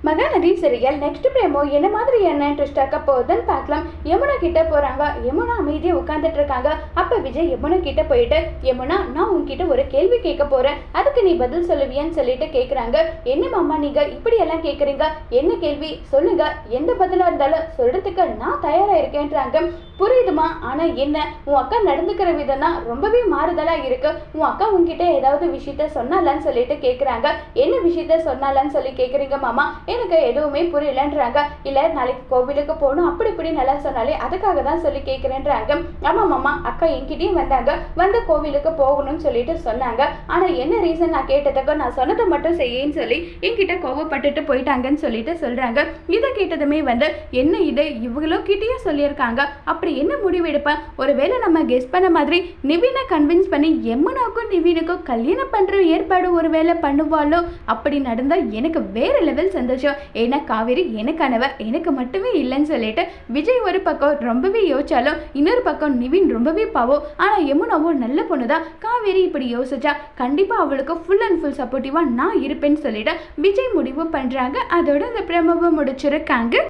Mahanadi serial next பிரேமோ என்ன மாதிரியான interest ஆக்க போகுதுன்னு பார்க்கலாம். யமுனா கிட்ட போறாங்க. யமுனா அமைதியா உட்காந்துட்டு இருக்காங்க. அப்ப விஜய் யமுனா கிட்ட போயிட்டு, யமுனா நான் உன்கிட்ட ஒரு கேள்வி கேட்க போறேன், அதுக்கு நீ பதில் சொல்லுவியான்னு சொல்லிட்டு கேக்குறாங்க. என்ன மாமா நீங்க இப்படி எல்லாம் கேக்குறீங்க, என்ன கேள்வி சொல்லுங்க, எந்த பதிலா இருந்தாலும் சொல்றதுக்கு நான் தயாரா இருக்கேன்றாங்க. புரியுதுமா, ஆனா என்ன உன் அக்கா நடந்துக்கிற விதம் தான் ரொம்பவே மாறுதலா இருக்கு. உன் அக்கா உன்கிட்ட ஏதாவது விஷயத்த சொன்னாலான்னு சொல்லிட்டு கேக்குறாங்க. என்ன விஷயத்த சொன்னாலான்னு சொல்லி கேக்குறீங்க மாமா, எனக்கு எதுவுமே புரியலன்றாங்க. இல்ல நாளைக்கு கோவிலுக்கு போகணும் அப்படி இப்படி நல்லா சொன்னாலே அதுக்காக தான் சொல்லி கேட்கிறேன்றாங்க. ஆமா மாமா, அக்கா என்கிட்டயும் வந்தாங்க, வந்து கோவிலுக்கு போகணும்னு சொல்லிட்டு சொன்னாங்க. ஆனா என்ன ரீசன் நான் கேட்டதுக்கு நான் சொன்னதை மட்டும் செய்யன்னு சொல்லி என்கிட்ட கோவப்பட்டுட்டு போயிட்டாங்கன்னு சொல்லிட்டு சொல்றாங்க. இதை கேட்டதுமே என்ன இது இவ்வளோ கிட்டேயும் சொல்லியிருக்காங்க, அப்படி என்ன முடிவு எடுப்பேன்? ஒருவேளை நம்ம கெஸ் பண்ண மாதிரி நிவினை கன்வின்ஸ் பண்ணி யமுனாக்கும் நிவினுக்கும் கல்யாணம் பண்ற ஏற்பாடு ஒருவேளை பண்ணுவாளோ? அப்படி நடந்தா எனக்கு வேற லெவல் சந்தோஷம். ஏன்னா காவேரி எனக்கானவ, எனக்கு மட்டுமே இல்லைன்னு சொல்லிட்டு விஜய் ஒரு பக்கம் ரொம்பவே யோசிச்சாலும் இன்னொரு பக்கம் நிவின் ரொம்பவே பாவம். ஆனா யமுனாவும் நல்ல பொண்ணுதான். காவேரி இப்படி யோசிச்சா கண்டிப்பா அவளுக்கு ஃபுல் அண்ட் ஃபுல் சப்போர்ட்டிவா நான் இருப்பேன்னு சொல்லிட்டு விஜய் முடிவு பண்றாங்க. அதோட அந்த பிரமவை முடிச்சிருக்காங்க.